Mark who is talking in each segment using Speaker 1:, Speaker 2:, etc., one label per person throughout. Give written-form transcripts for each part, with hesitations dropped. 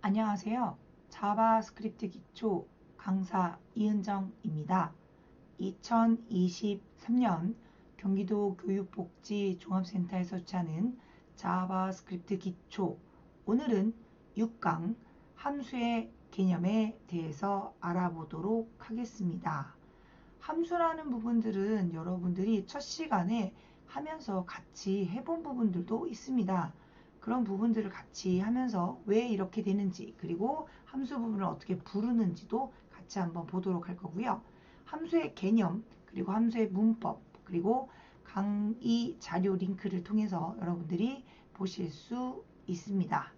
Speaker 1: 안녕하세요. 자바스크립트 기초 강사 이은정입니다. 2023년 경기도 교육복지종합센터에서 주최하는 자바스크립트 기초, 오늘은 6강 함수의 개념에 대해서 알아보도록 하겠습니다. 함수라는 부분들은 여러분들이 첫 시간에 하면서 같이 해본 부분들도 있습니다. 그런 부분들을 같이 하면서 왜 이렇게 되는지, 그리고 함수 부분을 어떻게 부르는지도 같이 한번 보도록 할 거고요. 함수의 개념, 그리고 함수의 문법, 그리고 강의 자료 링크를 통해서 여러분들이 보실 수 있습니다.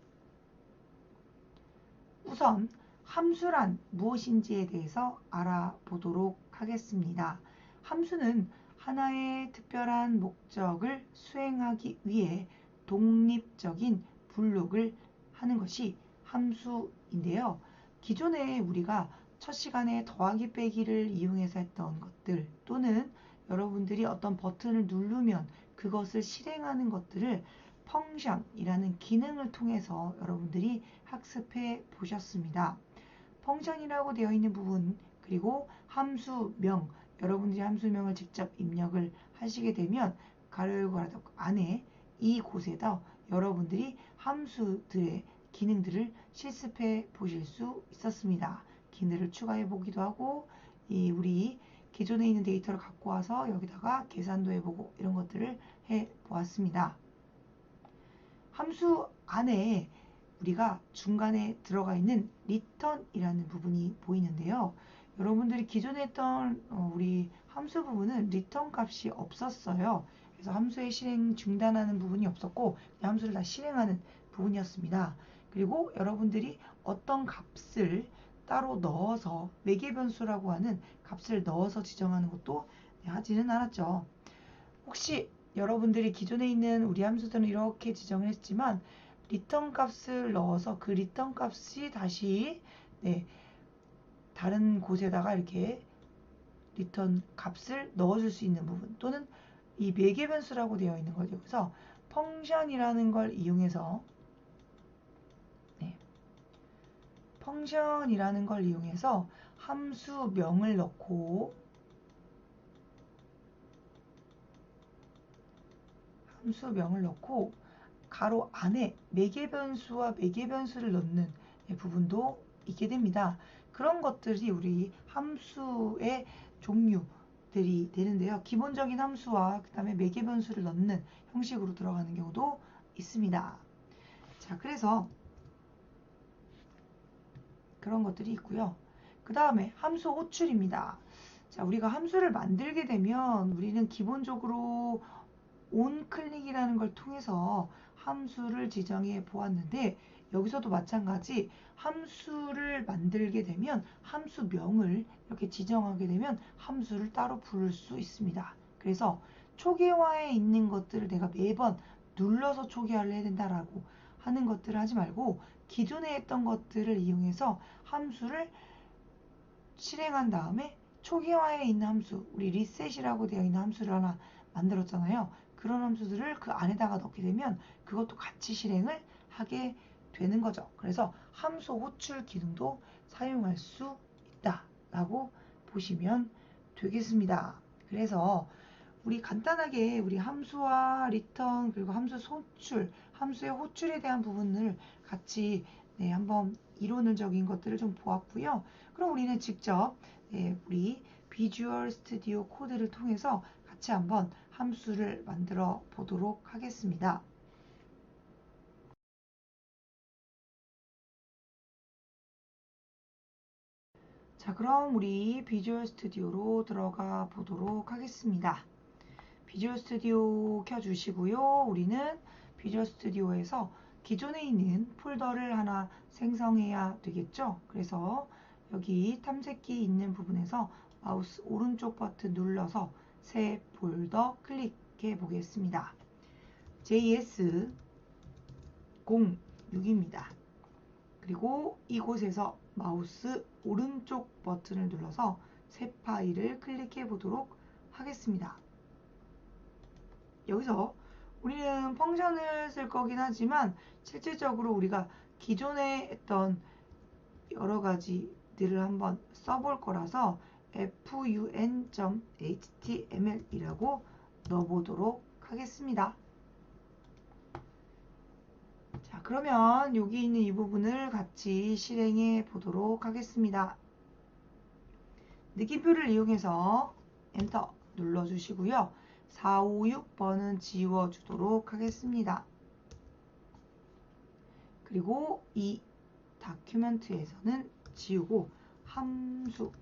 Speaker 1: 우선 함수란 무엇인지에 대해서 알아보도록 하겠습니다. 함수는 하나의 특별한 목적을 수행하기 위해 독립적인 분록을 하는 것이 함수인데요. 기존에 우리가 첫 시간에 더하기 빼기를 이용해서 했던 것들, 또는 여러분들이 어떤 버튼을 누르면 그것을 실행하는 것들을 펑션이라는 기능을 통해서 여러분들이 학습해 보셨습니다. 펑션이라고 되어 있는 부분, 그리고 함수명, 여러분들이 함수명을 직접 입력을 하시게 되면 가로 열고 가로 닫고 안에 이곳에다 여러분들이 함수들의 기능들을 실습해 보실 수 있었습니다. 기능을 추가해 보기도 하고, 우리 기존에 있는 데이터를 갖고 와서 여기다가 계산도 해보고 이런 것들을 해 보았습니다. 함수 안에 우리가 중간에 들어가 있는 return이라는 부분이 보이는데요. 여러분들이 기존에 했던 우리 함수 부분은 return 값이 없었어요. 그래서 함수의 실행 중단하는 부분이 없었고 그냥 함수를 다 실행하는 부분이었습니다. 그리고 여러분들이 어떤 값을 따로 넣어서 매개 변수라고 하는 값을 넣어서 지정하는 것도 하지는 않았죠. 혹시 여러분들이 기존에 있는 우리 함수들은 이렇게 지정을 했지만 리턴 값을 넣어서 그 리턴 값이 다시 다른 곳에다가 이렇게 리턴 값을 넣어줄 수 있는 부분, 또는 이 매개 변수라고 되어 있는 걸 여기서 펑션이라는 걸 이용해서 펑션이라는 걸 이용해서 함수명을 넣고 가로 안에 매개 변수와 매개 변수를 넣는 부분도 있게 됩니다. 그런 것들이 우리 함수의 종류들이 되는데요. 기본적인 함수와 그 다음에 매개 변수를 넣는 형식으로 들어가는 경우도 있습니다. 자, 그래서 그런 것들이 있고요. 그 다음에 함수 호출입니다. 자, 우리가 함수를 만들게 되면 우리는 기본적으로 onClick이라는 걸 통해서 함수를 지정해 보았는데, 여기서도 마찬가지 함수를 만들게 되면 함수명을 이렇게 지정하게 되면 함수를 따로 부를 수 있습니다. 그래서 초기화에 있는 것들을 내가 매번 눌러서 초기화를 해야 된다라고 하는 것들을 하지 말고 기존에 했던 것들을 이용해서 함수를 실행한 다음에 초기화에 있는 함수, 우리 리셋이라고 되어 있는 함수를 하나 만들었잖아요. 그런 함수들을 그 안에다가 넣게 되면 그것도 같이 실행을 하게 되는 거죠. 그래서 함수 호출 기능도 사용할 수 있다라고 보시면 되겠습니다. 그래서 우리 간단하게 우리 함수와 리턴, 그리고 함수 호출, 함수의 호출에 대한 부분을 같이 한번 이론적인 것들을 좀 보았고요. 그럼 우리는 직접 우리 비주얼 스튜디오 코드를 통해서 같이 한번 함수를 만들어 보도록 하겠습니다. 자, 그럼 우리 비주얼 스튜디오로 들어가 보도록 하겠습니다. 비주얼 스튜디오 켜주시고요. 우리는 비주얼 스튜디오에서 기존에 있는 폴더를 하나 생성해야 되겠죠. 그래서 여기 탐색기 있는 부분에서 마우스 오른쪽 버튼 눌러서 새 폴더 클릭해 보겠습니다. JS06입니다. 그리고 이곳에서 마우스 오른쪽 버튼을 눌러서 새 파일을 클릭해 보도록 하겠습니다. 여기서 우리는 펑션을 쓸 거긴 하지만 실질적으로 우리가 기존에 했던 여러 가지들을 한번 써볼 거라서 fun.html이라고 넣어보도록 하겠습니다. 자, 그러면 여기 있는 이 부분을 같이 실행해 보도록 하겠습니다. 느낌표를 이용해서 엔터 눌러주시고요. 4, 5, 6번은 지워주도록 하겠습니다. 그리고 이 다큐멘트에서는 지우고 함수라고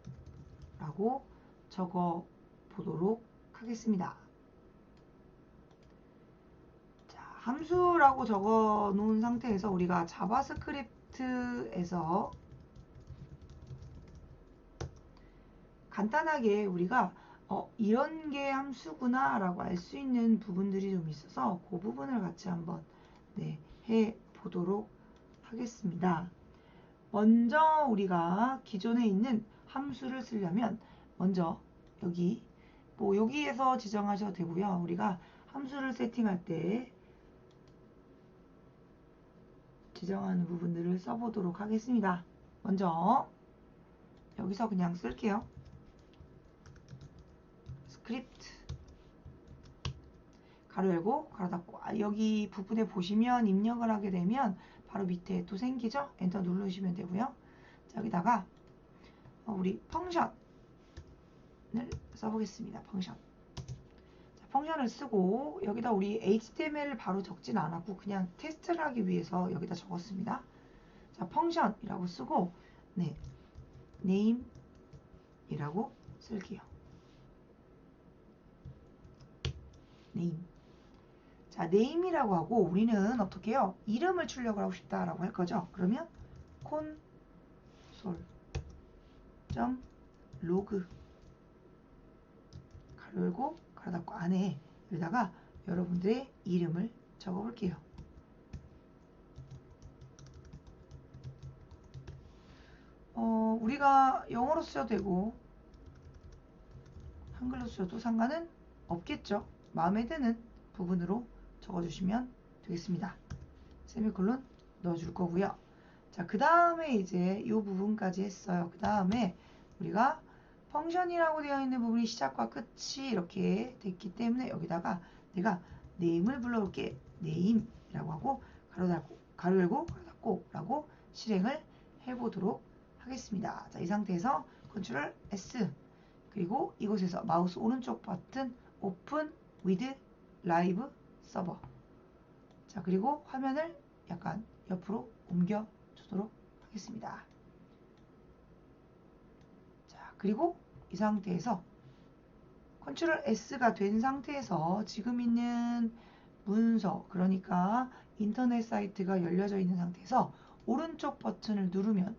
Speaker 1: 적어 보도록 하겠습니다. 자, 함수라고 적어 놓은 상태에서 우리가 자바스크립트에서 간단하게 우리가 이런 게 함수구나 라고 알 수 있는 부분들이 좀 있어서 그 부분을 같이 한번 해 보도록 하겠습니다. 먼저 우리가 기존에 있는 함수를 쓰려면 먼저 여기에서 지정하셔도 되고요. 우리가 함수를 세팅할 때 지정하는 부분들을 써보도록 하겠습니다. 먼저 여기서 그냥 쓸게요. 스크립트 가로 열고 가로 닫고 여기 부분에 보시면 입력을 하게 되면 바로 밑에 또 생기죠? 엔터 누르시면 되고요. 자, 여기다가 우리 펑션을 써보겠습니다. 펑션. 자, 펑션을 쓰고 여기다 우리 HTML을 바로 적진 않았고 그냥 테스트를 하기 위해서 여기다 적었습니다. 자, 펑션이라고 쓰고 name이라고 쓸게요. name. 자, name이라고 하고 우리는 어떻게 해요? 이름을 출력을 하고 싶다라고 할 거죠. 그러면 console.log 가로 열고 가로 닫고 안에 여기다가 여러분들의 이름을 적어 볼게요. 우리가 영어로 쓰셔도 되고 한글로 쓰셔도 상관은 없겠죠. 마음에 드는 부분으로 적어주시면 되겠습니다. 세미콜론 넣어줄 거고요. 자, 그 다음에 이제 이 부분까지 했어요. 그 다음에 우리가 펑션이라고 되어 있는 부분이 시작과 끝이 이렇게 됐기 때문에 여기다가 내가 name을 불러올게. name이라고 하고 가로 닫고 가로 열고 가로 닫고 라고 실행을 해보도록 하겠습니다. 자, 이 상태에서 Ctrl S 그리고 이곳에서 마우스 오른쪽 버튼 Open with Live Server. 자, 그리고 화면을 약간 옆으로 옮겨 주도록 하겠습니다. 자, 그리고 이 상태에서 Ctrl S가 된 상태에서 지금 있는 문서, 그러니까 인터넷 사이트가 열려져 있는 상태에서 오른쪽 버튼을 누르면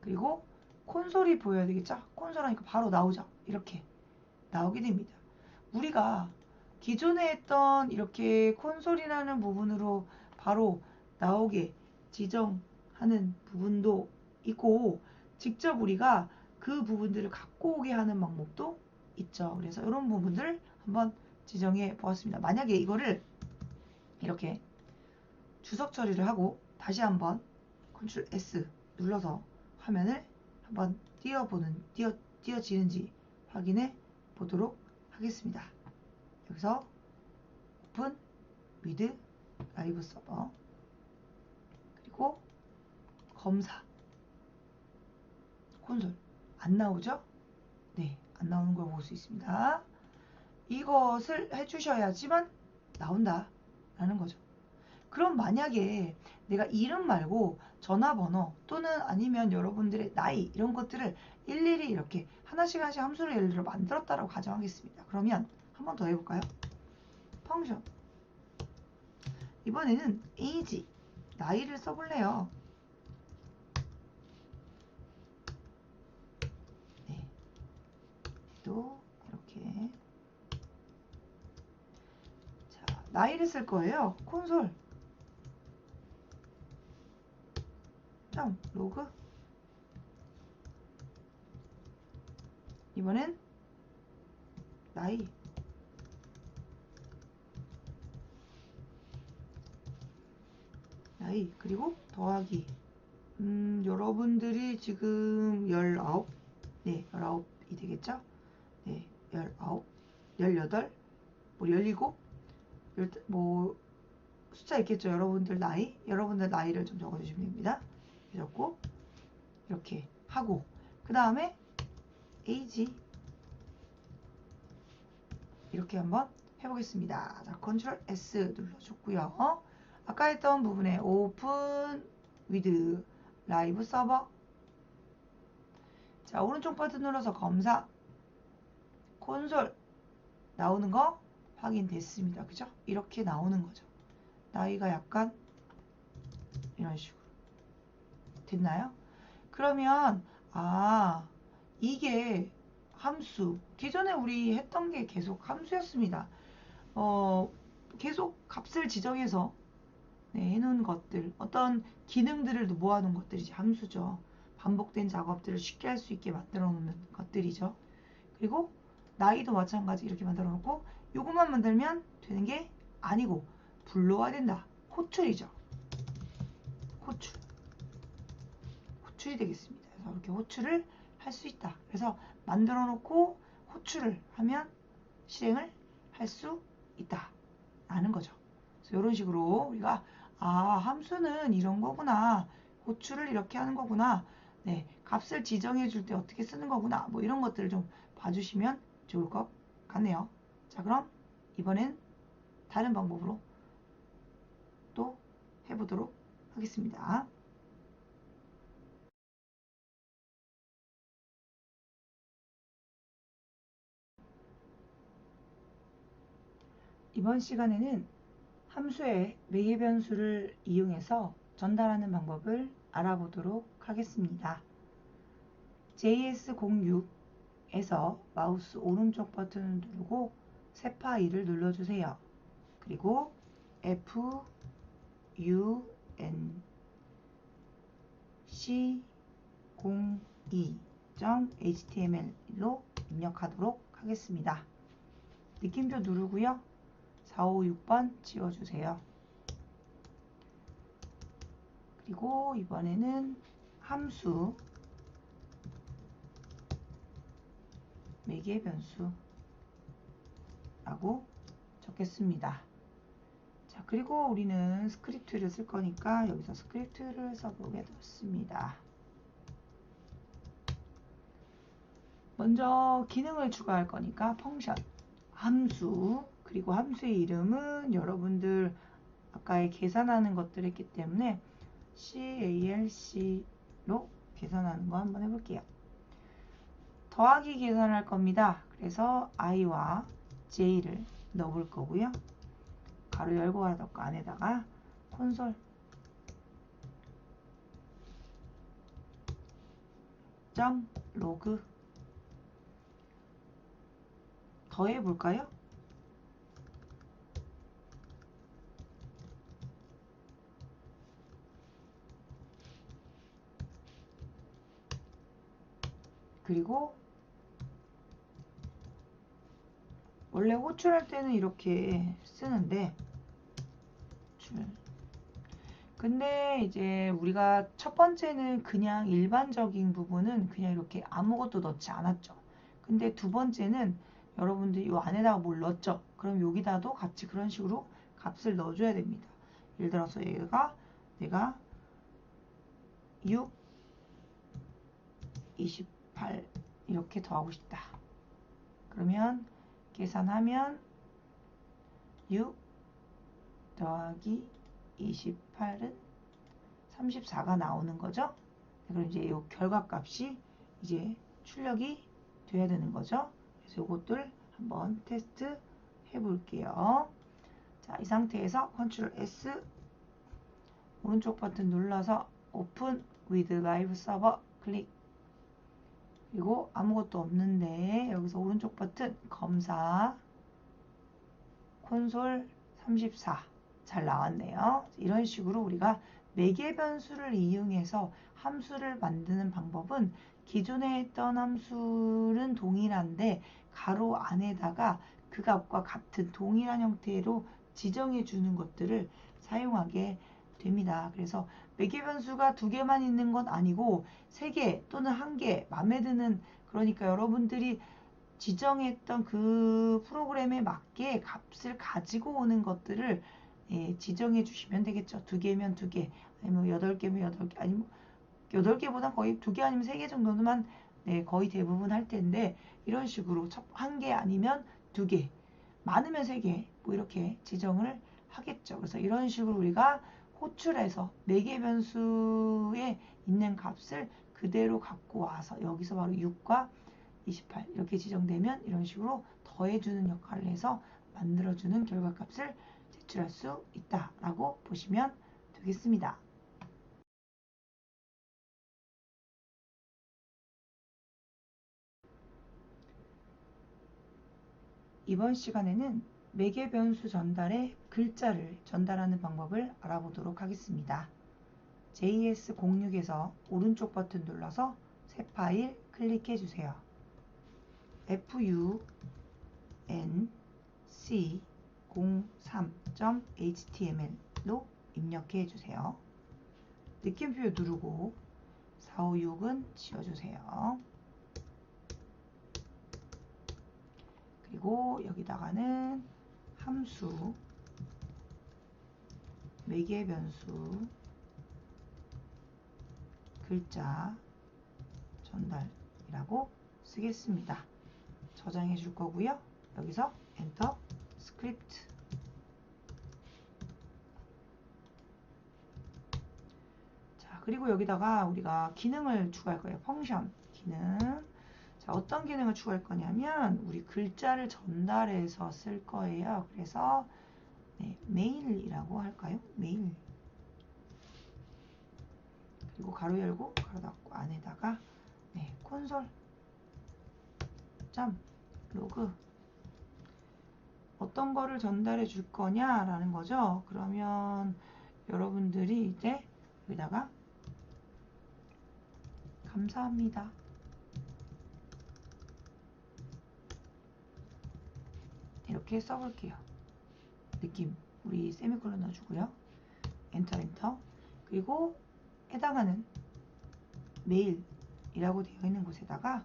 Speaker 1: 그리고 콘솔이 보여야 되겠죠? 콘솔 하니까 바로 나오죠? 이렇게 나오게 됩니다. 우리가 기존에 했던 이렇게 콘솔이라는 부분으로 바로 나오게 지정하는 부분도 있고 직접 우리가 그 부분들을 갖고 오게 하는 방법도 있죠. 그래서 이런 부분들 한번 지정해 보았습니다. 만약에 이거를 이렇게 주석 처리를 하고 다시 한번 Ctrl S 눌러서 화면을 한번 띄어지는지 확인해 보도록 하겠습니다. 여기서 오픈 with 라이브 서버 그리고 검사 콘솔 안 나오죠? 네, 안 나오는 걸 볼 수 있습니다. 이것을 해주셔야지만 나온다 라는 거죠. 그럼 만약에 내가 이름 말고 전화번호 또는 아니면 여러분들의 나이 이런 것들을 일일이 이렇게 하나씩 함수를 예를 들어 만들었다라고 가정하겠습니다. 그러면 한 번 더 해볼까요? 펑션 이번에는 age 나이를 써볼래요. 네, 또 이렇게 자 나이를 쓸 거예요. 콘솔 로그 이번엔 나이 나이 그리고 더하기 여러분들이 지금 19 네 19이 되겠죠? 네 19 18 뭐 17 뭐 숫자 있겠죠? 여러분들 나이를 좀 적어주시면 됩니다. 적고 이렇게 하고 그 다음에 age 이렇게 한번 해보겠습니다. 자, Ctrl S 눌러줬고요. 아까 했던 부분에 Open with Live Server 자 오른쪽 버튼 눌러서 검사 콘솔 나오는 거 확인됐습니다. 그죠? 이렇게 나오는 거죠. 나이가 약간 이런 식으로 됐나요? 그러면 이게 함수 기존에 우리 했던 게 계속 함수였습니다. 계속 값을 지정해서 해놓은 것들 어떤 기능들을 모아놓은 것들이 함수죠. 반복된 작업들을 쉽게 할 수 있게 만들어 놓는 것들이죠. 그리고 나이도 마찬가지 이렇게 만들어 놓고 요것만 만들면 되는 게 아니고 불러와야 된다. 호출이죠. 호출이 되겠습니다. 그래서 이렇게 호출을 할 수 있다. 그래서 만들어 놓고 호출을 하면 실행을 할 수 있다. 라는 거죠. 그래서 이런 식으로 우리가 함수는 이런 거구나. 호출을 이렇게 하는 거구나. 네, 값을 지정해 줄 때 어떻게 쓰는 거구나. 뭐 이런 것들을 좀 봐주시면 좋을 것 같네요. 자, 그럼 이번엔 다른 방법으로 또 해보도록 하겠습니다. 이번 시간에는 함수의 매개 변수를 이용해서 전달하는 방법을 알아보도록 하겠습니다. JS06에서 마우스 오른쪽 버튼을 누르고 새 파일을 눌러주세요. 그리고 func02.html로 입력하도록 하겠습니다. 느낌표 누르고요. 4, 5, 6번 지워주세요. 그리고 이번에는 함수 매개 변수라고 적겠습니다. 자, 그리고 우리는 스크립트를 쓸 거니까 여기서 스크립트를 써보게 됐습니다. 먼저 기능을 추가할 거니까 펑션, 함수, 그리고 함수의 이름은 여러분들 아까의 계산하는 것들 했기 때문에 calc로 계산하는 거 한번 해볼게요. 더하기 계산할 겁니다. 그래서 i와 j를 넣어볼 거고요. 가로 열고 가로 닫고 안에다가 콘솔 점 로그 더해 볼까요? 그리고 원래 호출할 때는 이렇게 쓰는데 근데 이제 우리가 첫 번째는 그냥 일반적인 부분은 그냥 이렇게 아무것도 넣지 않았죠. 근데 두 번째는 여러분들이 이 안에다가 뭘 넣었죠. 그럼 여기다도 같이 그런 식으로 값을 넣어줘야 됩니다. 예를 들어서 내가 6, 28 이렇게 더하고 싶다. 그러면 계산하면 6 더하기 28은 34가 나오는 거죠. 그럼 이제 이 결과값이 이제 출력이 돼야 되는 거죠. 그래서 이것들 한번 테스트 해볼게요. 자, 이 상태에서 Ctrl S 오른쪽 버튼 눌러서 Open with Live Server 클릭. 그리고 아무것도 없는데 여기서 오른쪽 버튼 검사 콘솔 34 잘 나왔네요. 이런 식으로 우리가 매개 변수를 이용해서 함수를 만드는 방법은 기존에 했던 함수는 동일한데 가로 안에다가 그 값과 같은 동일한 형태로 지정해 주는 것들을 사용하게 됩니다. 그래서 매개 변수가 2개만 있는 건 아니고 3개 또는 1개 마음에 드는, 그러니까 여러분들이 지정했던 그 프로그램에 맞게 값을 가지고 오는 것들을 지정해 주시면 되겠죠. 2개면 2개, 아니면 8개면 8개, 아니면 8개보다 거의 2개 아니면 3개 정도만 거의 대부분 할 텐데, 이런 식으로 1개 아니면 2개, 많으면 3개, 뭐 이렇게 지정을 하겠죠. 그래서 이런 식으로 우리가 호출해서 4개 변수에 있는 값을 그대로 갖고 와서 여기서 바로 6과 28 이렇게 지정되면 이런 식으로 더해주는 역할을 해서 만들어주는 결과값을 제출할 수 있다라고 보시면 되겠습니다. 이번 시간에는 매개 변수 전달에 글자를 전달하는 방법을 알아보도록 하겠습니다. JS06에서 오른쪽 버튼 눌러서 새 파일 클릭해 주세요. func03.html로 입력해 주세요. 느낌표 누르고 456은 지워주세요. 그리고 여기다가는 함수 매개 변수 글자 전달이라고 쓰겠습니다. 저장해 줄 거고요. 여기서 엔터 스크립트. 자, 그리고 여기다가 우리가 기능을 추가할 거예요. 펑션 기능. 자, 어떤 기능을 추가할 거냐면 우리 글자를 전달해서 쓸 거예요. 그래서 메일이라고 할까요? 메일. 그리고 가로 열고 가로 닫고 안에다가 콘솔 점 로그 어떤 거를 전달해 줄 거냐라는 거죠. 그러면 여러분들이 이제 여기다가 감사합니다 이렇게 써볼게요. 느낌 우리 세미콜론 넣어주고요. 엔터 엔터. 그리고 해당하는 메일이라고 되어 있는 곳에다가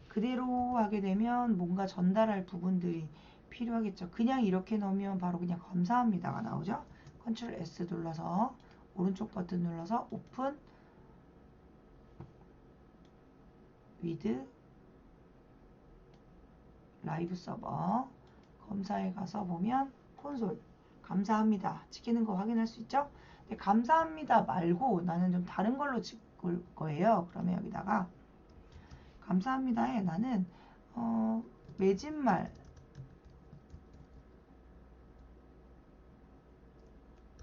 Speaker 1: 그대로 하게 되면 뭔가 전달할 부분들이 필요하겠죠. 그냥 이렇게 넣으면 바로 그냥 감사합니다가 나오죠. 컨트롤 S 눌러서 오른쪽 버튼 눌러서 오픈 위드 라이브 서버 검사에 가서 보면 콘솔 감사합니다 찍히는 거 확인할 수 있죠. 근데 감사합니다 말고 나는 좀 다른 걸로 찍을 거예요. 그러면 여기다가 감사합니다에 나는 매진말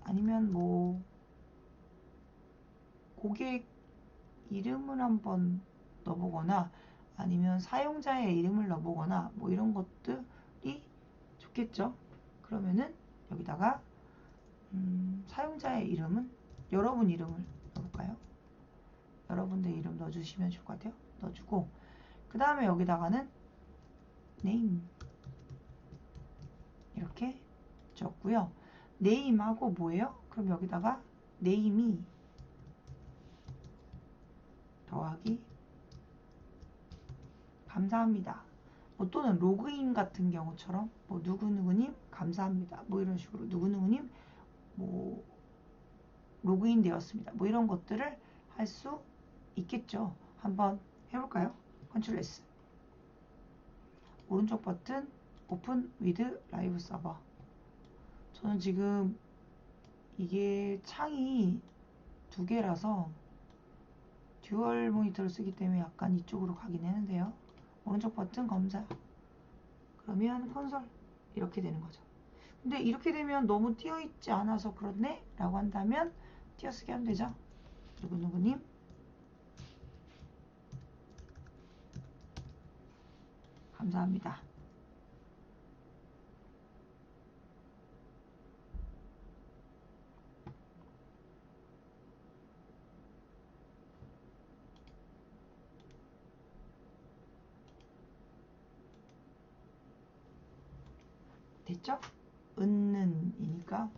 Speaker 1: 아니면 뭐 고객 이름을 한번 넣어보거나 아니면 사용자의 이름을 넣어보거나 뭐 이런 것들이 좋겠죠. 그러면은 여기다가 사용자의 이름은 여러분 이름을 넣어볼까요? 여러분들 이름 넣어주시면 좋을 것 같아요. 넣어주고 그 다음에 여기다가는 name 이렇게 적고요. name하고 뭐예요? 그럼 여기다가 name이 더하기 감사합니다. 뭐 또는 로그인 같은 경우처럼 뭐 누구누구님 감사합니다. 뭐 이런 식으로 누구누구님 뭐 로그인 되었습니다. 뭐 이런 것들을 할 수 있겠죠. 한번 해볼까요? 컨트롤 S 오른쪽 버튼 오픈 위드 라이브 서버. 저는 지금 이게 창이 2개라서 듀얼 모니터를 쓰기 때문에 약간 이쪽으로 가긴 했는데요. 오른쪽 버튼 검사. 그러면 콘솔 이렇게 되는 거죠. 근데 이렇게 되면 너무 띄어있지 않아서 그렇네? 라고 한다면 띄어쓰기 하면 되죠. 누구누구님 감사합니다. 됐죠? 은는이니까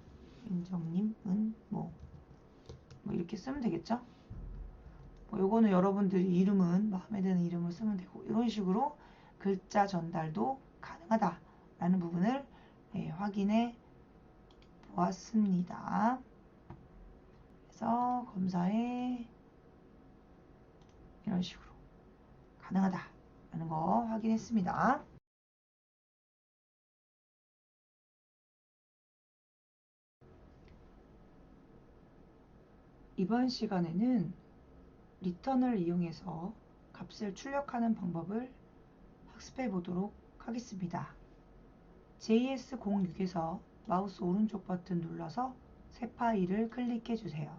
Speaker 1: 인정님 은 뭐 뭐 이렇게 쓰면 되겠죠. 뭐 요거는 여러분들이 이름은 마음에 드는 이름을 쓰면 되고, 이런 식으로 글자 전달도 가능하다 라는 부분을 확인해 보았습니다. 그래서 검사에 이런 식으로 가능하다 라는 거 확인했습니다. 이번 시간에는 리턴을 이용해서 값을 출력하는 방법을 학습해 보도록 하겠습니다. JS06에서 마우스 오른쪽 버튼 눌러서 새 파일을 클릭해 주세요.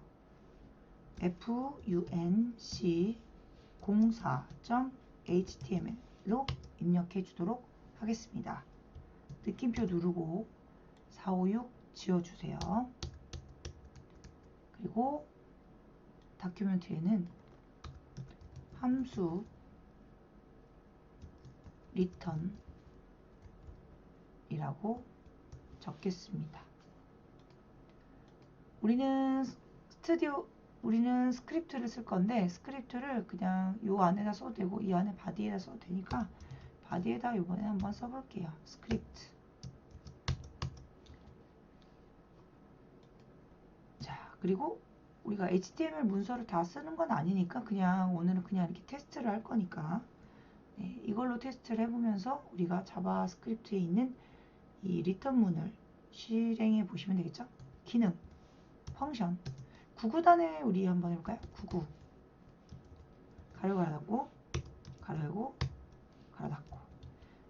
Speaker 1: func04.html로 입력해 주도록 하겠습니다. 느낌표 누르고 456 지워주세요. 그리고 다큐멘트에는 함수 return 이라고 적겠습니다. 우리는 스크립트를 쓸 건데, 스크립트를 그냥 요 안에다 써도 되고 이 안에 바디에다 써도 되니까 바디에다 이번에 한번 써볼게요. 스크립트. 자, 그리고 우리가 HTML 문서를 다 쓰는 건 아니니까 그냥 오늘은 그냥 이렇게 테스트를 할 거니까 이걸로 테스트를 해보면서 우리가 자바스크립트에 있는 이 리턴문을 실행해 보시면 되겠죠. 기능, 펑션, 구구단에 우리 한번 해볼까요? 구구, 가로 가로 닫고, 가로 열고, 가로 닫고.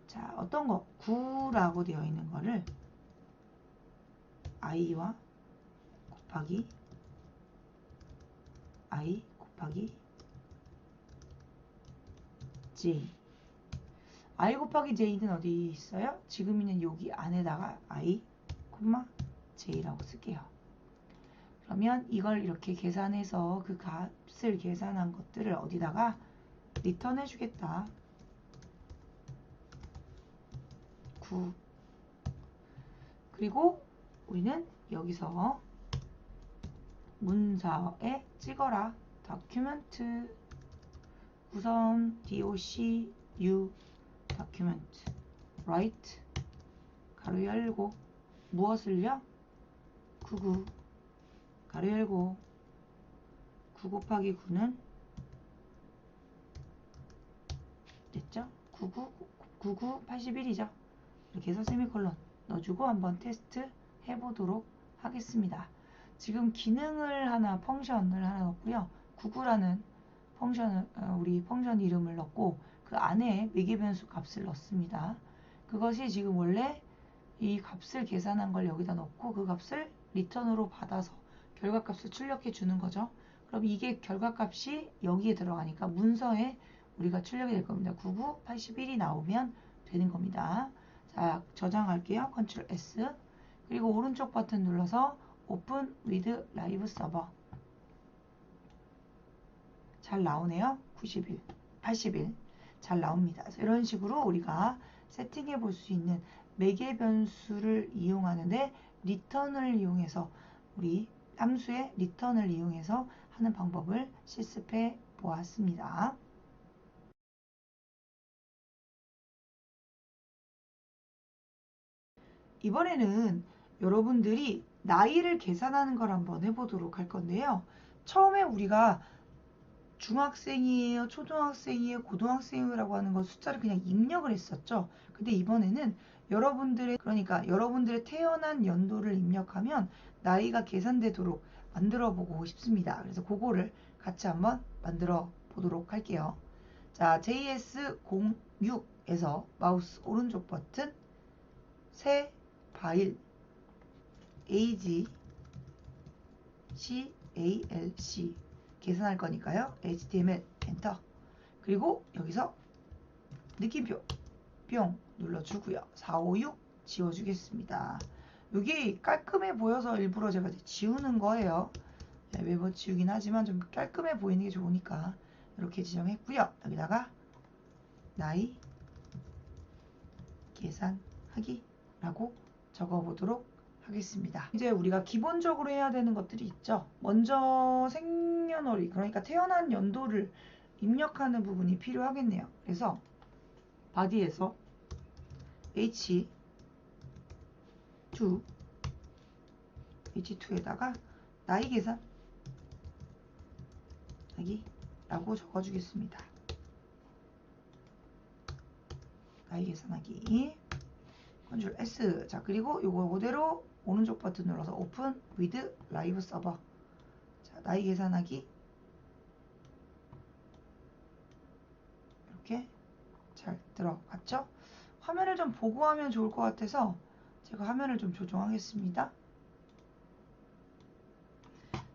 Speaker 1: 자, 어떤 거? 구라고 되어 있는 거를 i와 곱하기 i 곱하기 j. i 곱하기 j는 어디 있어요? 지금 있는 여기 안에다가 i, j라고 쓸게요. 그러면 이걸 이렇게 계산해서 그 값을 계산한 것들을 어디다가 리턴해 주겠다. 9. 그리고 우리는 여기서 문서에 찍어라. document 우선 doc u document write 가로 열고 무엇을요? 99 가로 열고 9 곱하기 9는 됐죠? 99 81이죠. 이렇게 해서 세미콜론 넣어주고 한번 테스트 해보도록 하겠습니다. 지금 기능을 하나, 펑션을 하나 넣었고요. 99라는 펑션을, 우리 펑션 이름을 넣고 그 안에 매개변수 값을 넣습니다. 그것이 지금 원래 이 값을 계산한 걸 여기다 넣고 그 값을 리턴으로 받아서 결과값을 출력해 주는 거죠. 그럼 이게 결과값이 여기에 들어가니까 문서에 우리가 출력이 될 겁니다. 99, 81이 나오면 되는 겁니다. 자, 저장할게요. Ctrl S. 그리고 오른쪽 버튼 눌러서 Open with Live Server. 잘 나오네요. 91, 81. 잘 나옵니다. 그래서 이런 식으로 우리가 세팅해 볼 수 있는 매개 변수를 이용하는데 리턴을 이용해서 우리 함수의 리턴을 이용해서 하는 방법을 실습해 보았습니다. 이번에는 여러분들이 나이를 계산하는 걸 한번 해보도록 할 건데요. 처음에 우리가 중학생이에요, 초등학생이에요, 고등학생이라고 하는 건 숫자를 그냥 입력을 했었죠. 근데 이번에는 그러니까 여러분들의 태어난 연도를 입력하면 나이가 계산되도록 만들어 보고 싶습니다. 그래서 그거를 같이 한번 만들어 보도록 할게요. 자, JS06에서 마우스 오른쪽 버튼 새 파일 age calc 계산할 거니까요. HTML 엔터. 그리고 여기서 느낌표 뿅 눌러주고요. 456 지워주겠습니다. 이게 깔끔해 보여서 일부러 제가 지우는 거예요. 매번 지우긴 하지만 좀 깔끔해 보이는 게 좋으니까 이렇게 지정했고요. 여기다가 나이 계산하기 라고 적어보도록 하겠습니다. 이제 우리가 기본적으로 해야 되는 것들이 있죠. 먼저 생년월일, 그러니까 태어난 연도를 입력하는 부분이 필요하겠네요. 그래서 바디에서 H2에다가 나이 계산하기라고 적어주겠습니다. 나이 계산하기 컨트롤 S. 자, 그리고 요거 그대로 오른쪽 버튼 눌러서 오픈 with 라이브 서버. 자, 나이 계산하기 이렇게 잘 들어갔죠? 화면을 좀 보고 하면 좋을 것 같아서 제가 화면을 좀 조정하겠습니다.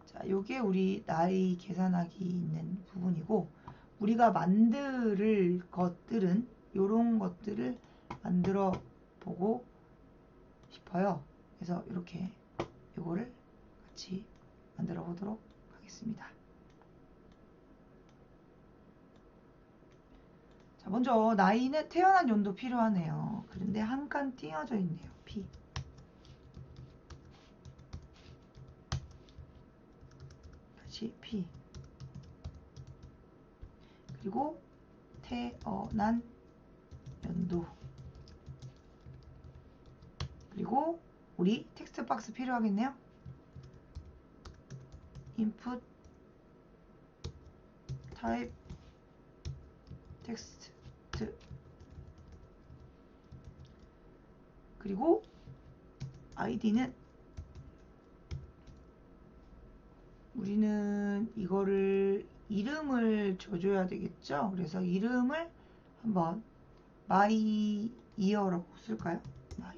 Speaker 1: 자, 요게 우리 나이 계산하기 있는 부분이고, 우리가 만들 것들은 요런 것들을 만들어 보고 싶어요. 그래서 이렇게 요거를 같이 만들어 보도록 하겠습니다. 자, 먼저 나이는 태어난 연도 필요하네요. 그런데 한 칸 띄어져 있네요. P. 다시 P. 그리고 태어난 연도. 그리고 우리 텍스트 박스 필요하겠네요. input type text. 그리고 id는 우리는 이거를 이름을 줘줘야 되겠죠. 그래서 이름을 한번 my year라고 쓸까요? my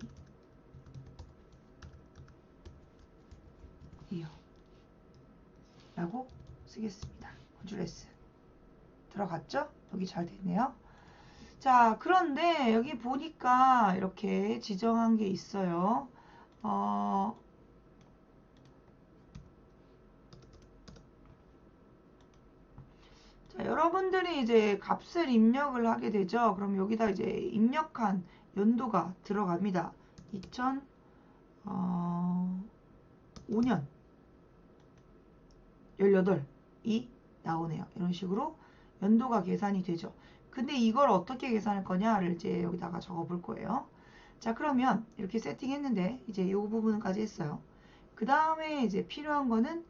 Speaker 1: year 라고 쓰겠습니다. 컨트롤 S. 들어갔죠? 여기 잘 됐네요. 자, 그런데 여기 보니까 이렇게 지정한 게 있어요. 자, 여러분들이 이제 값을 입력을 하게 되죠. 그럼 여기다 이제 입력한 연도가 들어갑니다. 2005년 18이 나오네요. 이런 식으로 연도가 계산이 되죠. 근데 이걸 어떻게 계산할 거냐를 이제 여기다가 적어 볼 거예요. 자, 그러면 이렇게 세팅했는데 이제 이 부분까지 했어요. 그 다음에 이제 필요한 거는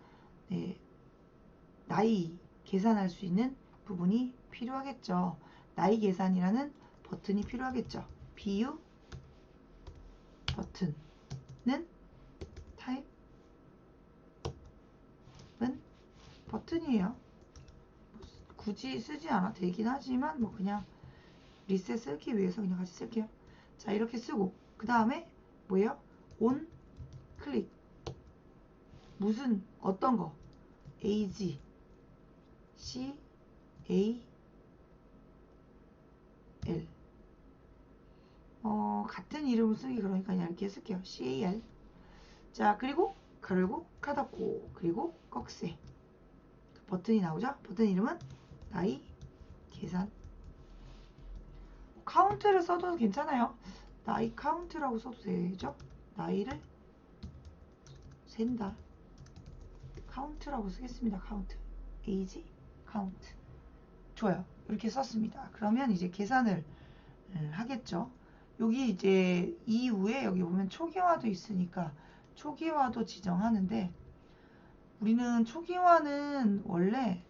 Speaker 1: 나이 계산할 수 있는 부분이 필요하겠죠. 나이 계산이라는 버튼이 필요하겠죠. BU 버튼은 타입은 버튼이에요. 굳이 쓰지 않아도 되긴 하지만 뭐 그냥 리셋 쓰기 위해서 그냥 같이 쓸게요. 자, 이렇게 쓰고 그 다음에 뭐예요? 온 클릭. 무슨 어떤 거? age CAL 같은 이름을 쓰기 그러니까 그냥 이렇게 쓸게요. CAL. 자, 그리고 가르고 닫았고 그리고 꺽쇠 버튼이 나오죠. 버튼 이름은 나이 계산. 카운트를 써도 괜찮아요. 나이 카운트라고 써도 되죠. 나이를 센다. 카운트라고 쓰겠습니다. 카운트. 에이지 카운트. 좋아요. 이렇게 썼습니다. 그러면 이제 계산을 하겠죠. 여기 이제 이후에 여기 보면 초기화도 있으니까 초기화도 지정하는데, 우리는 초기화는 원래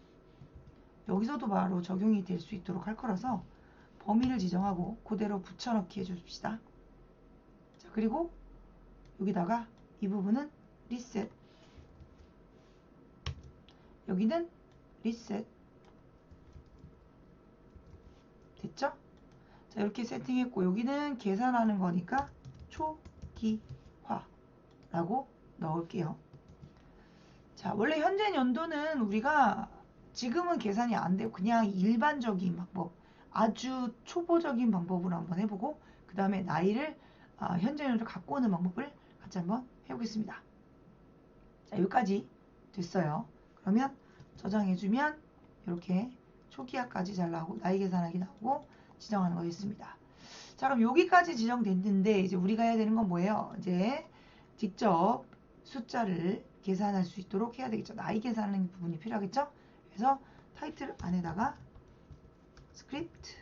Speaker 1: 여기서도 바로 적용이 될 수 있도록 할 거라서 범위를 지정하고 그대로 붙여넣기 해줍시다. 자, 그리고 여기다가 이 부분은 리셋, 여기는 리셋. 됐죠? 자, 이렇게 세팅했고 여기는 계산하는 거니까 초기화라고 넣을게요. 자, 원래 현재 연도는 우리가 지금은 계산이 안 돼요. 그냥 일반적인 방법, 아주 초보적인 방법으로 한번 해보고 그 다음에 나이를 현재 연도를 갖고 오는 방법을 같이 한번 해보겠습니다. 자, 여기까지 됐어요. 그러면 저장해주면 이렇게 초기화까지 잘 나오고 나이 계산하기 나오고 지정하는 거 있습니다. 자, 그럼 여기까지 지정됐는데 이제 우리가 해야 되는 건 뭐예요? 이제 직접 숫자를 계산할 수 있도록 해야 되겠죠. 나이 계산하는 부분이 필요하겠죠. 그래서 타이틀 안에다가 스크립트.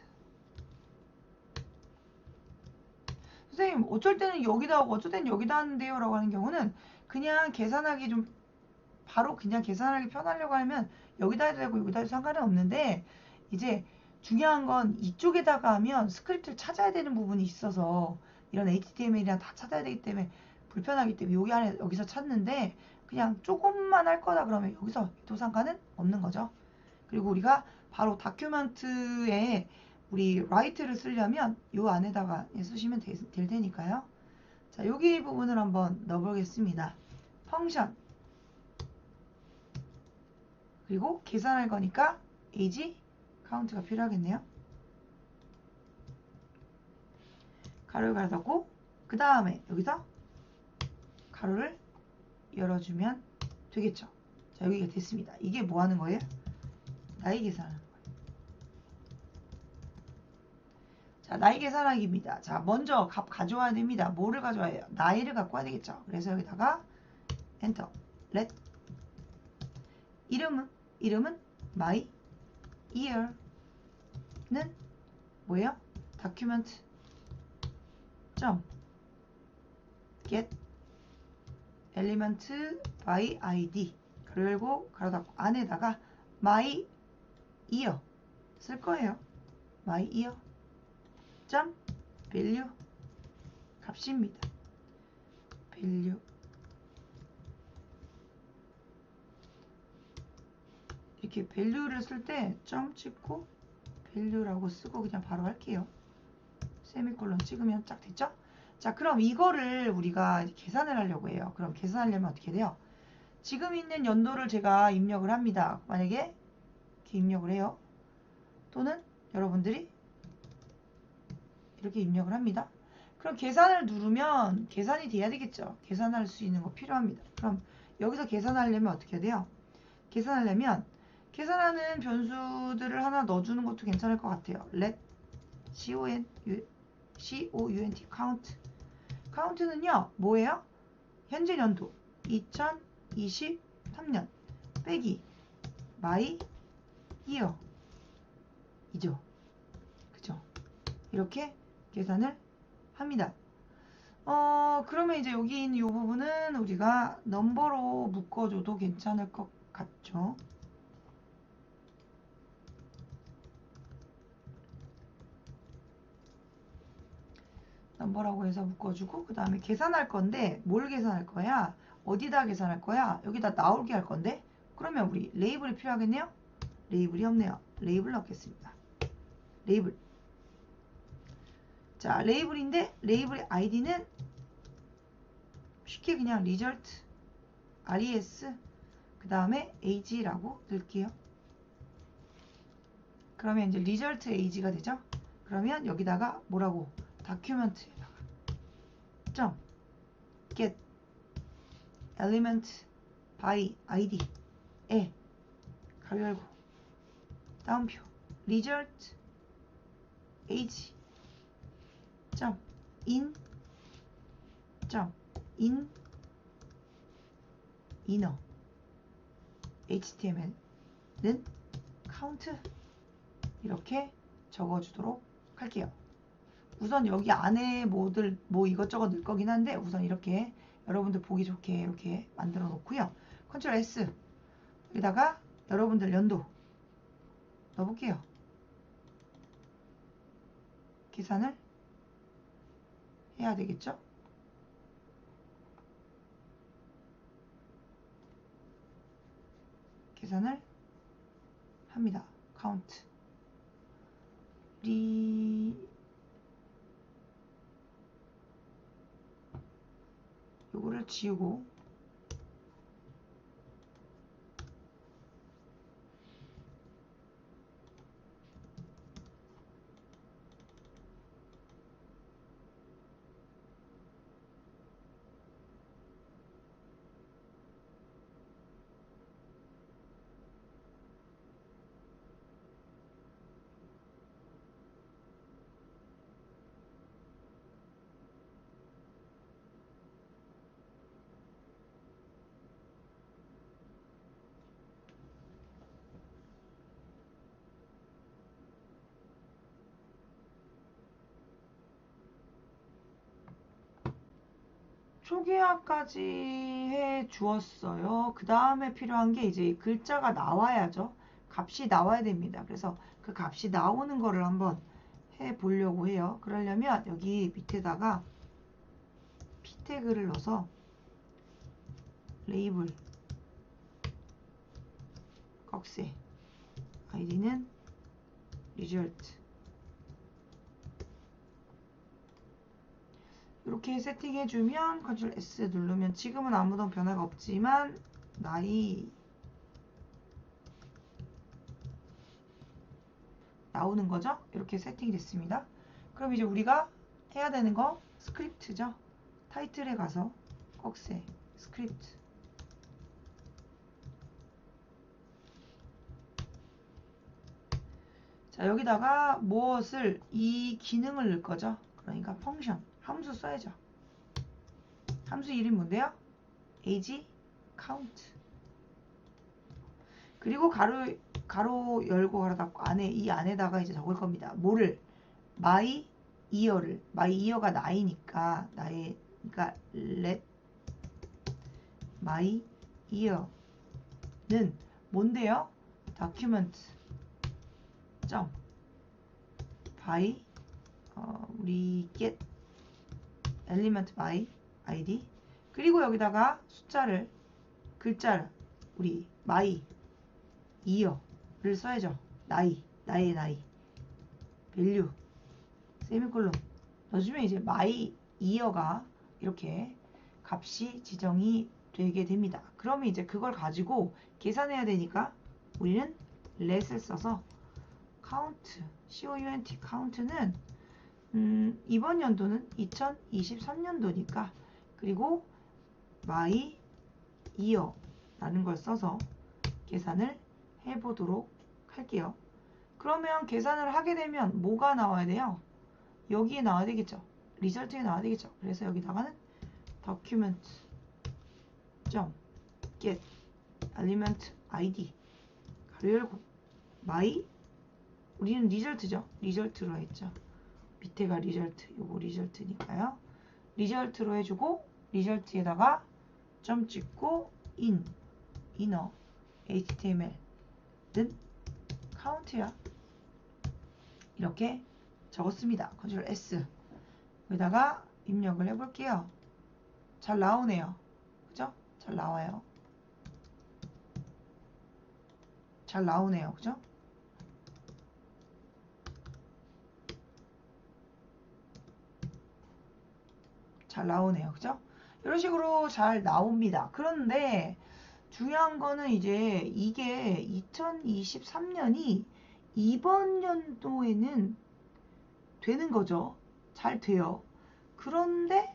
Speaker 1: 선생님 어쩔 때는 여기다 하고 어쩔 때는 여기다 하는데요 라고 하는 경우는 그냥 계산하기 좀 바로 그냥 계산하기 편하려고 하면 여기다 해도 되고 여기다 해도 상관은 없는데 이제 중요한 건 이쪽에다가 하면 스크립트를 찾아야 되는 부분이 있어서 이런 HTML이랑 다 찾아야 되기 때문에 불편하기 때문에 여기 안에 여기서 찾는데 그냥 조금만 할 거다 그러면 여기서 해도 상관은 없는 거죠. 그리고 우리가 바로 다큐멘트에 우리 write를 쓰려면 이 안에다가 쓰시면 될 테니까요. 자, 여기 부분을 한번 넣어보겠습니다. 펑션 그리고 계산할 거니까 age 카운트가 필요하겠네요. 가로를 갈아닫고 그 다음에 여기서 가로를 열어주면 되겠죠. 자, 여기가 됐습니다. 이게 뭐 하는 거예요? 나이 계산하는 거예요. 자, 나이 계산하기입니다. 자, 먼저 값 가져와야 됩니다. 뭐를 가져와야 해요? 나이를 갖고 와야 되겠죠. 그래서 여기다가 엔터, let 이름은 my year는 뭐예요? document get element by id 그리고 가로 닫고 안에다가 my year 쓸 거예요. my year value 값입니다. value 이렇게 value를 쓸 때 점 찍고 value라고 쓰고 그냥 바로 할게요. 세미콜론 찍으면 딱 됐죠? 자, 그럼 이거를 우리가 계산을 하려고 해요. 그럼 계산하려면 어떻게 돼요? 지금 있는 연도를 제가 입력을 합니다. 만약에 이렇게 입력을 해요. 또는 여러분들이 이렇게 입력을 합니다. 그럼 계산을 누르면 계산이 돼야 되겠죠. 계산할 수 있는 거 필요합니다. 그럼 여기서 계산하려면 어떻게 돼요? 계산하려면 계산하는 변수들을 하나 넣어주는 것도 괜찮을 것 같아요. let count count는요 뭐예요? 현재 연도 2023년 빼기 my year 이죠. 그죠? 이렇게 계산을 합니다. 그러면 이제 여기 있는 이 부분은 우리가 넘버로 묶어줘도 괜찮을 것 같죠? 넘버라고 해서 묶어주고 그 다음에 계산할 건데 뭘 계산할 거야? 어디다 계산할 거야? 여기다 나오게 할 건데 그러면 우리 레이블이 필요하겠네요? 레이블이 없네요. 레이블 넣겠습니다. 레이블. 자, 레이블인데 레이블의 아이디는 쉽게 그냥 result res 그 다음에 age라고 넣을게요. 그러면 이제 result age가 되죠? 그러면 여기다가 뭐라고? document에다가 점 get element by id에 가로 열고 다운표 result age 점 in inner html은 count 이렇게 적어주도록 할게요. 우선 여기 안에 뭐 이것저것 넣을 거긴 한데 우선 이렇게 여러분들 보기 좋게 이렇게 만들어 놓고요. 컨트롤 S 여기다가 여러분들 연도 넣어볼게요. 계산을 해야 되겠죠? 계산을 합니다. count 요거를 지우고 초기화까지 해 주었어요. 그 다음에 필요한 게 이제 글자가 나와야죠. 값이 나와야 됩니다. 그래서 그 값이 나오는 거를 한번 해 보려고 해요. 그러려면 여기 밑에다가 p 태그를 넣어서 레이블 꺽쇠 id는 result 이렇게 세팅해주면 Ctrl S 누르면 지금은 아무런 변화가 없지만 나이 나오는 거죠. 이렇게 세팅이 됐습니다. 그럼 이제 우리가 해야 되는 거 스크립트죠. 타이틀에 가서 꺽쇠 스크립트 자 여기다가 무엇을 이 기능을 넣을 거죠. 그러니까 펑션 함수 써야죠. 함수 이름이 뭔데요? age count 그리고 가로 열고 가로 닫고 이 안에다가 이제 적을 겁니다. 뭐를? my year를 my year가 나이니까 그러니까 let my year는 뭔데요? document 점 by 우리 get element by id 그리고 여기다가 숫자를 글자를 우리 my year를 써야죠. 나이의 나이 value 세미콜론 넣어주면 이제 my year가 이렇게 값이 지정이 되게 됩니다. 그러면 이제 그걸 가지고 계산해야 되니까 우리는 let을 써서 count count count는 이번 연도는 2023년도니까 그리고 my year 라는 걸 써서 계산을 해보도록 할게요. 그러면 계산을 하게 되면 뭐가 나와야 돼요? 여기에 나와야 되겠죠. 리절트에 나와야 되겠죠. 그래서 여기다가는 document get element id 가로 열고 my 우리는 리절트죠. 리절트로 했죠. 밑에가 리절트 요거 리절트니까요. 리절트로 해주고 리절트에다가 점 찍고 inner html은 count야. 이렇게 적었습니다. Ctrl S 여기다가 입력을 해볼게요. 잘 나오네요. 그죠? 잘 나와요. 잘 나오네요. 그죠? 잘 나오네요. 그죠? 이런 식으로 잘 나옵니다. 그런데 중요한 거는 이제 이게 2023년이 이번 연도에는 되는 거죠. 잘 돼요. 그런데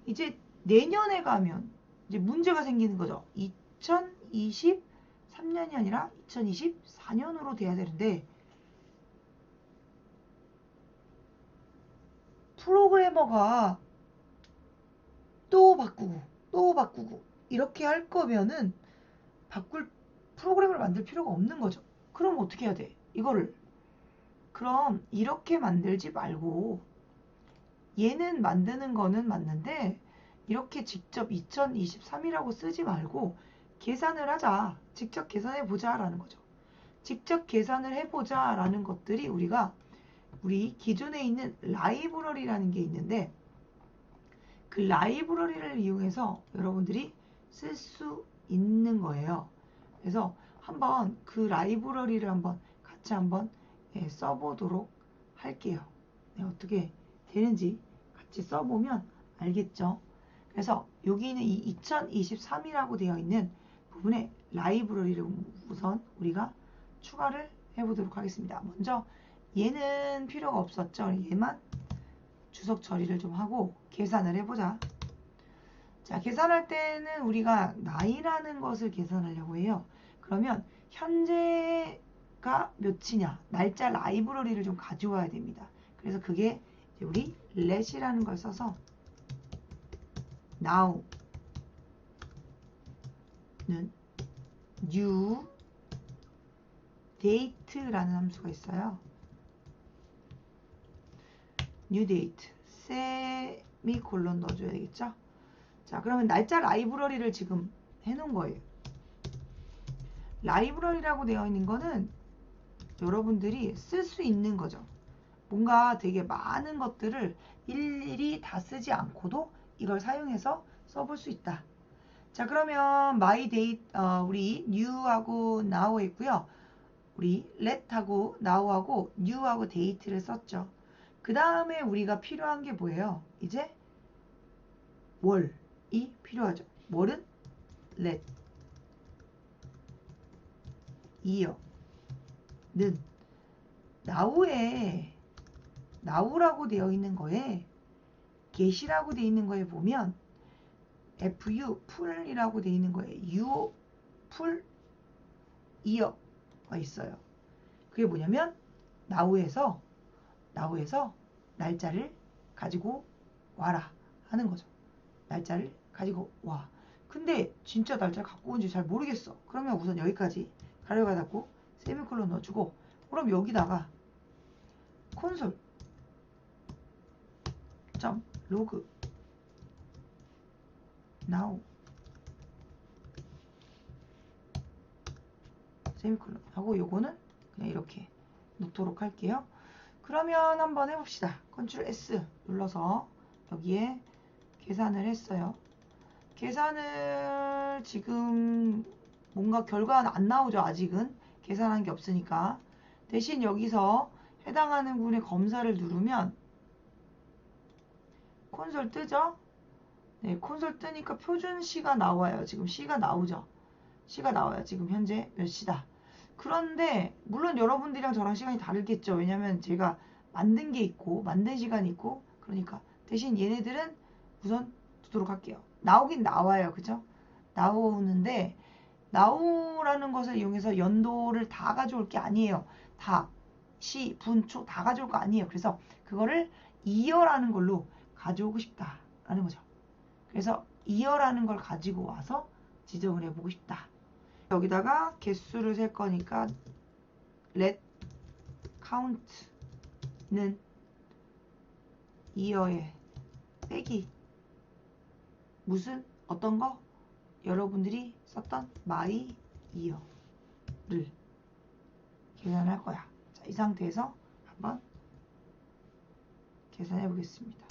Speaker 1: 이제 내년에 가면 이제 문제가 생기는 거죠. 2023년이 아니라 2024년으로 돼야 되는데 프로그래머가 또 바꾸고 이렇게 할 거면은 바꿀 프로그램을 만들 필요가 없는 거죠. 그럼 어떻게 해야 돼? 이거를 그럼 이렇게 만들지 말고 얘는 만드는 거는 맞는데 이렇게 직접 2023이라고 쓰지 말고 계산을 하자. 직접 계산해 보자 라는 거죠. 직접 계산을 해보자 라는 것들이 우리 기존에 있는 라이브러리라는 게 있는데 그 라이브러리를 이용해서 여러분들이 쓸 수 있는 거예요. 그래서 한번 그 라이브러리를 같이 써보도록 할게요. 네, 어떻게 되는지 같이 써보면 알겠죠. 그래서 여기는 이 2023이라고 되어 있는 부분에 라이브러리를 우선 우리가 추가를 해보도록 하겠습니다. 먼저 얘는 필요가 없었죠. 얘만 주석 처리를 좀 하고 계산을 해보자. 자, 계산할 때는 우리가 나이라는 것을 계산하려고 해요. 그러면 현재가 몇이냐 날짜 라이브러리를 좀 가져와야 됩니다. 그래서 그게 이제 우리 let이라는 걸 써서 now는 new date라는 함수가 있어요. new date 세미콜론 넣어줘야 되겠죠. 자, 그러면 날짜 라이브러리를 지금 해놓은 거예요. 라이브러리라고 되어 있는 거는 여러분들이 쓸 수 있는 거죠. 뭔가 되게 많은 것들을 일일이 다 쓰지 않고도 이걸 사용해서 써볼 수 있다. 자, 그러면 my date, 우리 new하고 now 했고요. 우리 let하고 now하고 new하고 date를 썼죠. 그 다음에 우리가 필요한 게 뭐예요? 이제 월이 필요하죠. 월은 let, year는 now라고 되어 있는 거에 get이라고 되어 있는 거에 보면 fu, 풀이라고 되어 있는 거에 u, 풀, year가 있어요. 그게 뭐냐면 now에서 날짜를 가지고 와라 하는 거죠. 날짜를 가지고 와. 근데 진짜 날짜 갖고 온지 잘 모르겠어. 그러면 우선 여기까지 가려가 닫고 세미콜론 넣어주고, 그럼 여기다가 콘솔 점 로그 now 세미콜론 하고 요거는 그냥 이렇게 놓도록 할게요. 그러면 한번 해봅시다. 컨트롤 S 눌러서 여기에 계산을 했어요. 계산을 지금 뭔가 결과는 안 나오죠. 아직은 계산한 게 없으니까. 대신 여기서 해당하는 군의 검사를 누르면 콘솔 뜨죠. 네, 콘솔 뜨니까 표준 시가 나와요. 지금 시가 나오죠. 시가 나와요. 지금 현재 몇 시다. 그런데 물론 여러분들이랑 저랑 시간이 다르겠죠. 왜냐면 제가 만든 게 있고 만든 시간이 있고, 그러니까 대신 얘네들은 우선 두도록 할게요. 나오긴 나와요. 그죠? 나오는데 나오라는 것을 이용해서 연도를 다 가져올 게 아니에요. 다 시, 분, 초 다 가져올 거 아니에요. 그래서 그거를 이어라는 걸로 가져오고 싶다라는 거죠. 그래서 이어라는 걸 가지고 와서 지정을 해보고 싶다. 여기다가 개수를 셀 거니까 let count는 이어에 빼기 무슨 어떤 거? 여러분들이 썼던 my year를 계산할 거야. 자, 이 상태에서 한번 계산해 보겠습니다.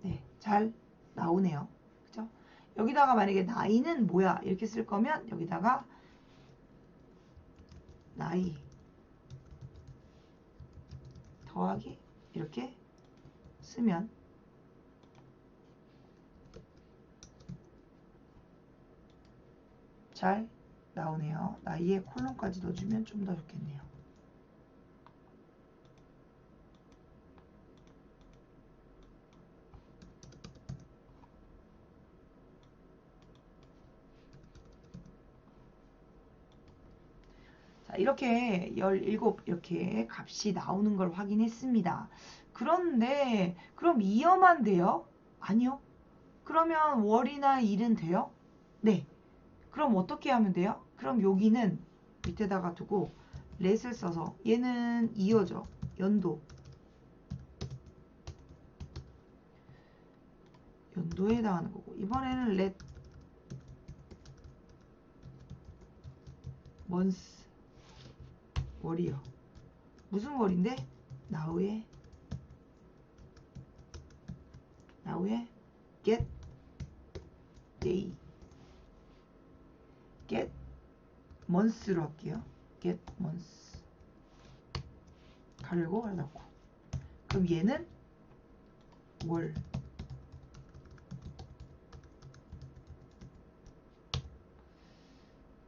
Speaker 1: 네, 잘 나오네요. 그죠? 여기다가 만약에 나이는 뭐야? 이렇게 쓸 거면 여기다가 나이 더하기 이렇게 쓰면 잘 나오네요. 나이에 콜론까지 넣어주면 좀 더 좋겠네요. 자, 이렇게 17 이렇게 값이 나오는 걸 확인했습니다. 그런데 그럼 이어만 돼요? 아니요. 그러면 월이나 일은 돼요? 네. 그럼 어떻게 하면 돼요? 그럼 여기는 밑에다가 두고 let을 써서 얘는 이어죠. 연도에 해당하는 거고, 이번에는 let month 월이요. 무슨 월인데? now에 get day get month로 할게요. get month 가르고 닫고. 그럼 얘는 월.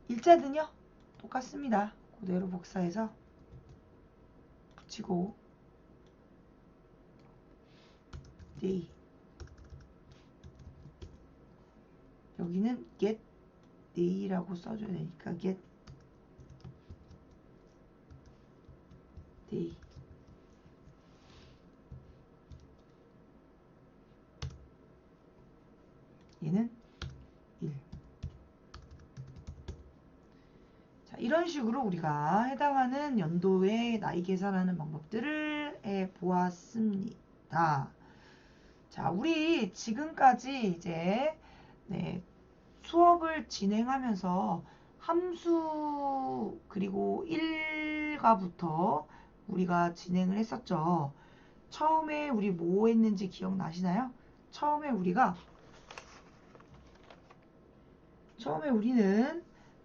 Speaker 1: 일자는요 똑같습니다. 그대로 복사해서 붙이고 day, 여기는 get day라고 써줘야 되니까 get day, 얘는 1. 자, 이런 식으로 우리가 해당하는 연도의 나이 계산하는 방법들을 해 보았습니다. 자, 우리 지금까지 이제 네, 수업을 진행하면서 함수 그리고 일과부터 우리가 진행을 했었죠. 처음에 우리 뭐 했는지 기억나시나요? 처음에 우리는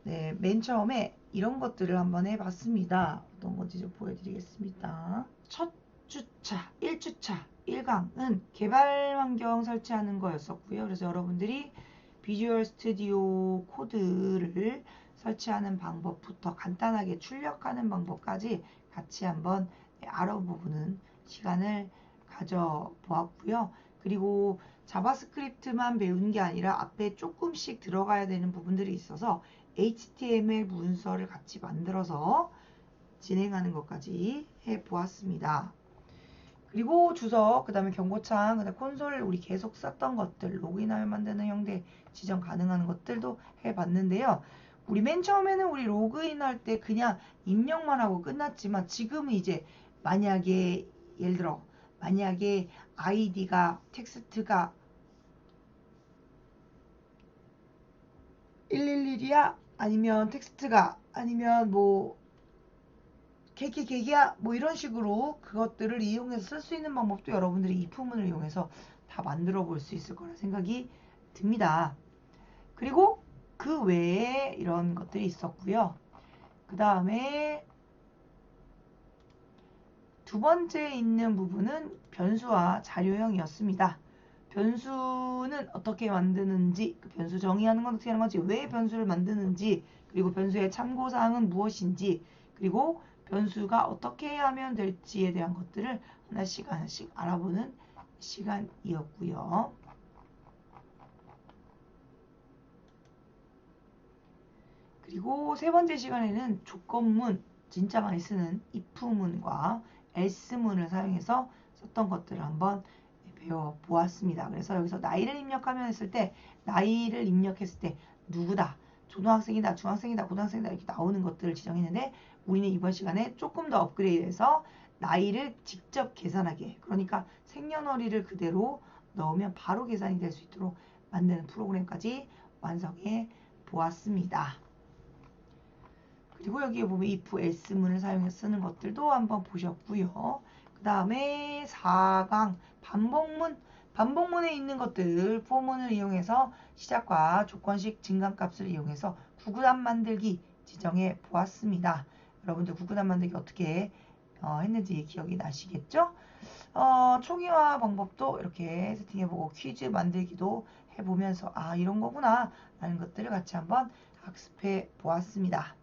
Speaker 1: 네, 맨 처음에 이런 것들을 한번 해봤습니다. 어떤 건지 좀 보여드리겠습니다. 첫 주차, 1주차, 1강은 개발 환경 설치하는 거였었고요. 그래서 여러분들이 비주얼 스튜디오 코드를 설치하는 방법부터 간단하게 출력하는 방법까지 같이 한번 알아보는 시간을 가져보았고요. 그리고 자바스크립트만 배운 게 아니라 앞에 조금씩 들어가야 되는 부분들이 있어서 HTML 문서를 같이 만들어서 진행하는 것까지 해보았습니다. 그리고 주석, 그 다음에 경고창, 그 다음에 콘솔 우리 계속 썼던 것들, 로그인하면 만드는 형태 지정 가능한 것들도 해봤는데요. 우리 맨 처음에는 우리 로그인할 때 그냥 입력만 하고 끝났지만 지금은 이제 만약에 예를 들어 만약에 아이디가 텍스트가 111이야? 아니면 텍스트가 아니면 뭐 개기야 뭐 이런 식으로 그것들을 이용해서 쓸 수 있는 방법도 여러분들이 이 부분을 이용해서 다 만들어 볼 수 있을 거라 생각이 듭니다. 그리고 그 외에 이런 것들이 있었고요. 그 다음에 두 번째 있는 부분은 변수와 자료형이었습니다. 변수는 어떻게 만드는지, 그 변수 정의하는 건 어떻게 하는 건지, 왜 변수를 만드는지, 그리고 변수의 참고사항은 무엇인지, 그리고 변수가 어떻게 하면 될지에 대한 것들을 하나씩 알아보는 시간이었고요. 그리고 세 번째 시간에는 조건문, 진짜 많이 쓰는 if문과 else문을 사용해서 썼던 것들을 한번 배워보았습니다. 그래서 여기서 나이를 입력했을 때 누구다, 초등학생이다, 중학생이다, 고등학생이다 이렇게 나오는 것들을 지정했는데 우리는 이번 시간에 조금 더 업그레이드해서 나이를 직접 계산하게, 그러니까 생년월일을 그대로 넣으면 바로 계산이 될 수 있도록 만드는 프로그램까지 완성해 보았습니다. 그리고 여기에 보면 if, else문을 사용해서 쓰는 것들도 한번 보셨고요. 그 다음에 4강 반복문에 있는 것들 포문을 이용해서 시작과 조건식 증강값을 이용해서 구구단 만들기 지정해 보았습니다. 여러분들 구구단 만들기 어떻게 했는지 기억이 나시겠죠? 초기화 방법도 이렇게 세팅해보고 퀴즈 만들기도 해보면서 이런 거구나 라는 것들을 같이 한번 학습해 보았습니다.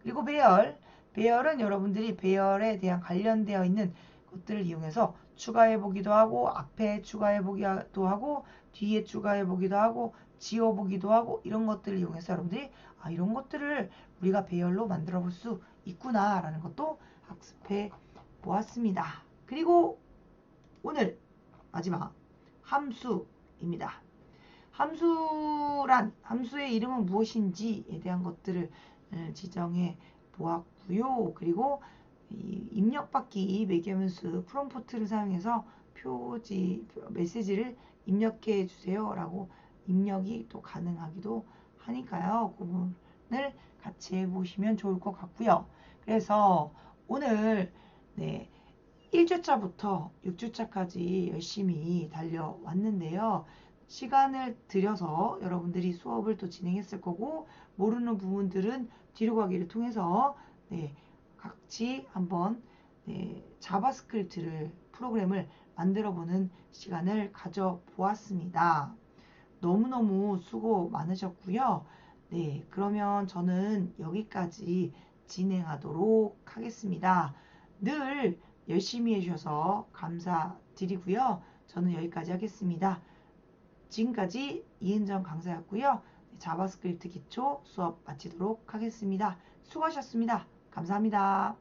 Speaker 1: 그리고 배열은 여러분들이 배열에 대한 관련되어 있는 것들을 이용해서 추가해 보기도 하고 앞에 추가해 보기도 하고 뒤에 추가해 보기도 하고 지워 보기도 하고 이런 것들을 이용해서 여러분들이 이런 것들을 우리가 배열로 만들어 볼 수 있구나 라는 것도 학습해 보았습니다. 그리고 오늘 마지막 함수입니다. 함수의 이름은 무엇인지에 대한 것들을 지정해 보았고요. 그리고 입력받기 매개문수 프롬프트를 사용해서 메시지를 입력해 주세요 라고 입력이 또 가능하기도 하니까요. 그 부분을 같이 해보시면 좋을 것 같고요. 그래서 오늘 1주차부터 6주차까지 열심히 달려왔는데요. 시간을 들여서 여러분들이 수업을 또 진행했을 거고 모르는 부분들은 뒤로 가기를 통해서 같이 한번 자바스크립트를 프로그램을 만들어 보는 시간을 가져보았습니다. 너무너무 수고 많으셨고요. 그러면 저는 여기까지 진행하도록 하겠습니다. 늘 열심히 해주셔서 감사드리고요. 저는 여기까지 하겠습니다. 지금까지 이은정 강사였고요. 자바스크립트 기초 수업 마치도록 하겠습니다. 수고하셨습니다. 감사합니다.